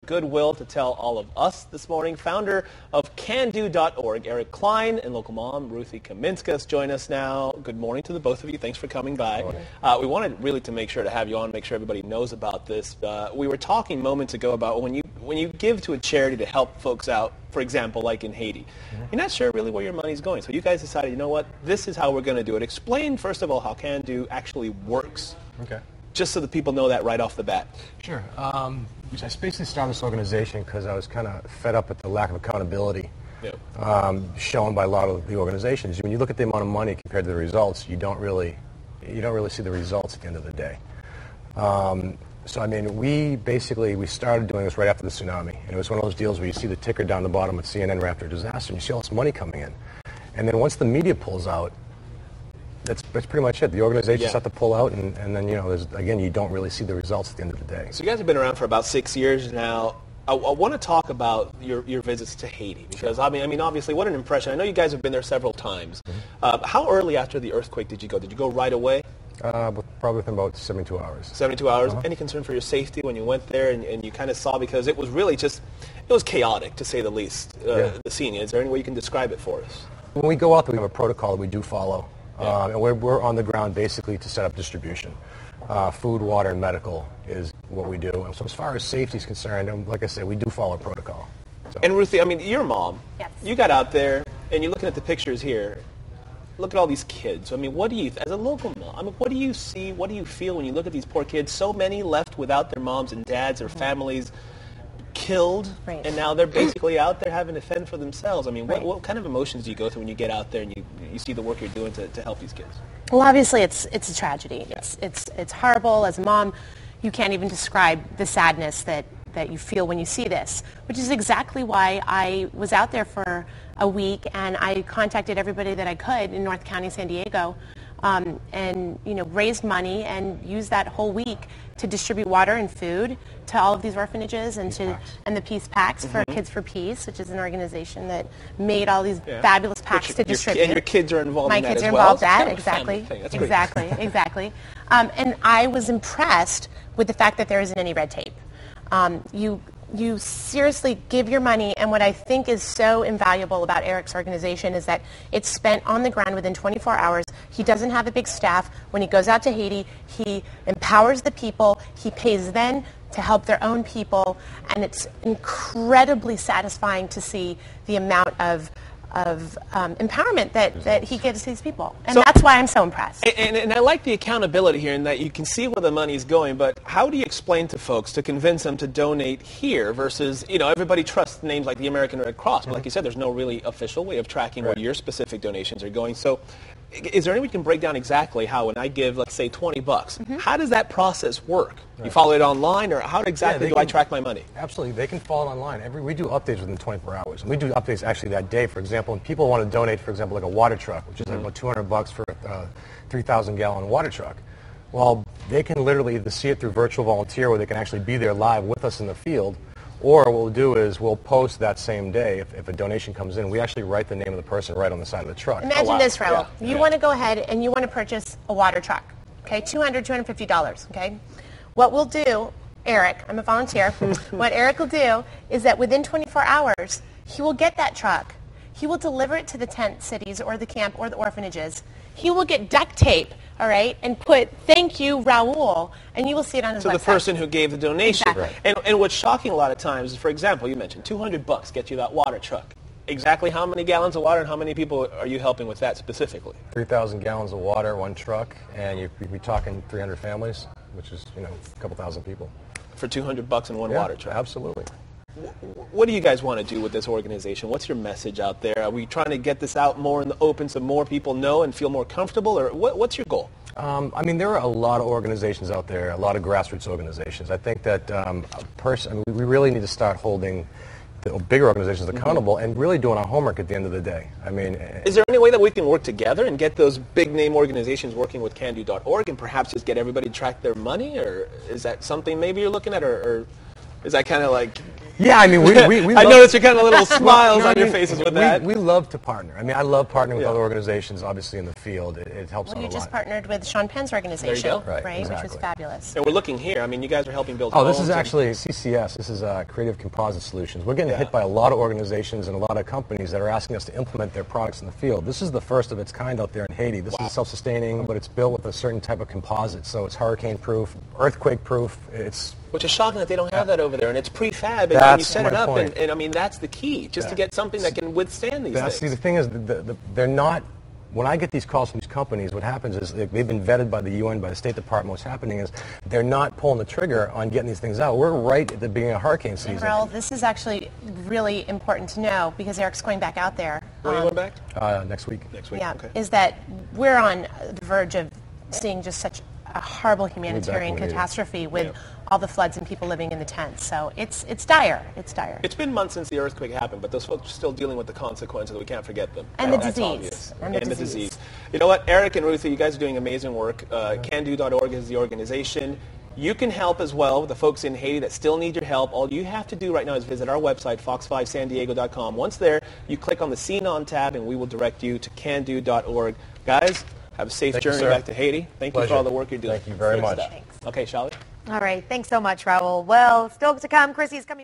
goodwill to tell all of us this morning. Founder of CanDo.org, Eric Klein, and local mom, Ruthie Kaminskas, join us now. Good morning to the both of you. Thanks for coming by. We wanted really to make sure to have you on, make sure everybody knows about this. We were talking moments ago about when you give to a charity to help folks out, for example, like in Haiti, you're not sure really where your money's going. So you guys decided, you know what, this is how we're going to do it. Explain, first of all, how CanDo actually works. Okay. Just so that people know that right off the bat. Sure. I basically started this organization because I was kind of fed up with the lack of accountability shown by a lot of the organizations. When you look at the amount of money compared to the results, you don't really see the results at the end of the day. So I mean, we started doing this right after the tsunami, and it was one of those deals where you see the ticker down the bottom at CNN right after a disaster, and you see all this money coming in, and then once the media pulls out, that's pretty much it. The organizations have to pull out, and then, again, you don't really see the results at the end of the day. So you guys have been around for about 6 years now. I want to talk about your visits to Haiti, because, I mean, obviously, what an impression. I know you guys have been there several times. How early after the earthquake did you go? Did you go right away? Probably within about 72 hours. 72 hours? Any concern for your safety when you went there and you kind of saw, because it was really it was chaotic, to say the least, the scene. Is there any way you can describe it for us? When we go out there, we have a protocol that we do follow. And we're on the ground basically to set up distribution. Food, water, and medical is what we do. And so as far as safety is concerned, like I said, we do follow protocol. So. And Ruthie, I mean, your mom, yes. You got out there, and you're looking at the pictures here. Look at all these kids. I mean, what do you, as a local mom, I mean, what do you see, what do you feel when you look at these poor kids? So many left without their moms and dads or families, killed, and now they're basically out there having to fend for themselves. I mean, what kind of emotions do you go through when you get out there and you see the work you're doing to help these kids? Well, obviously, it's a tragedy. Yeah. It's horrible. As a mom, you can't even describe the sadness that you feel when you see this, which is exactly why I was out there for a week, and I contacted everybody that I could in North County, San Diego, and raised money and used that whole week to distribute water and food to all of these orphanages and the Peace Packs for Kids for Peace, which is an organization that made all these fabulous packs to distribute. And your kids are involved in that as well. My kids are involved in that, exactly. Exactly. And I was impressed with the fact that there isn't any red tape. You seriously give your money, and what I think is so invaluable about Eric's organization is that it's spent on the ground within 24 hours. He doesn't have a big staff. When he goes out to Haiti, he empowers the people. He pays them to help their own people, and it's incredibly satisfying to see the amount of empowerment that he gives these people. And that's why I'm so impressed. And I like the accountability here in that you can see where the money's going, but how do you explain to folks to convince them to donate here versus, everybody trusts names like the American Red Cross, but like you said, there's no really official way of tracking where your specific donations are going. So is there any way you can break down exactly how when I give, let's say, $20, how does that process work? You follow it online, or how exactly do I track my money? Absolutely. They can follow it online. We do updates within 24 hours. And we do updates actually that day. For example, when people want to donate, for example, like a water truck, which is like about $200 for a 3,000-gallon water truck. Well, they can literally either see it through virtual volunteer, where they can actually be there live with us in the field, or what we'll do is we'll post that same day. If a donation comes in, we actually write the name of the person right on the side of the truck. Imagine this, Raul. You want to go ahead and you want to purchase a water truck, okay? $250, okay? What we'll do, Eric, I'm a volunteer, what Eric will do is that within 24 hours, he will get that truck. He will deliver it to the tent cities or the camp or the orphanages. He will get duct tape, all right, and put, "Thank you, Raul," and you will see it on his website. So the person who gave the donation. Exactly. And what's shocking a lot of times is, for example, you mentioned $200 gets you that water truck. Exactly how many gallons of water and how many people are you helping with that specifically? 3,000 gallons of water, one truck, and you'd be talking 300 families, which is, a couple thousand people. For $200 and one water truck. Absolutely. What do you guys want to do with this organization? What's your message out there? Are we trying to get this out more in the open so more people know and feel more comfortable, or what's your goal? There are a lot of organizations out there, a lot of grassroots organizations. I think that we really need to start holding the bigger organizations accountable and really doing our homework at the end of the day. Is there any way that we can work together and get those big name organizations working with CanDo.org and perhaps just get everybody to track their money, or is that something maybe you're looking at, or is that kind of like Yeah, I mean, we I noticed you're kind of little smiles on your faces with that. We love to partner. I mean, I love partnering with other organizations, obviously, in the field. It helps out a lot. You just partnered with Sean Penn's organization, Right, which exactly. was fabulous. And we're looking here. I mean, you guys are helping build this homes is actually CCS. This is Creative Composite Solutions. We're getting hit by a lot of organizations and a lot of companies that are asking us to implement their products in the field. This is the first of its kind out there in Haiti. This is self-sustaining, but it's built with a certain type of composite, so it's hurricane-proof, earthquake-proof. Which is shocking that they don't have that over there, and it's prefab, and you set it up, and I mean, that's the key, just to get something that can withstand these things. See, the thing is, they're not, when I get these calls from these companies, what happens is they've been vetted by the UN, by the State Department. What's happening is they're not pulling the trigger on getting these things out. We're right at the beginning of hurricane season. Well, this is actually really important to know because Eric's going back out there. When are you going back? Next week. Next week, yeah, okay. Is that we're on the verge of seeing just such a horrible humanitarian catastrophe with all the floods and people living in the tents. So it's dire. It's dire. It's been months since the earthquake happened, but those folks are still dealing with the consequences. We can't forget them. And that's the disease. Obvious. And the disease. You know what? Eric and Ruthie, you guys are doing amazing work. CanDo.org is the organization. You can help as well with the folks in Haiti that still need your help. All you have to do right now is visit our website, fox5sandiego.com. Once there, you click on the Scene On tab, and we will direct you to CanDo.org. Guys, have a safe journey back to Haiti. Thank you for all the work you're doing. Thank you very much. Okay, Charlotte? All right. Thanks so much, Raul. Well, still to come, Chrissy's coming.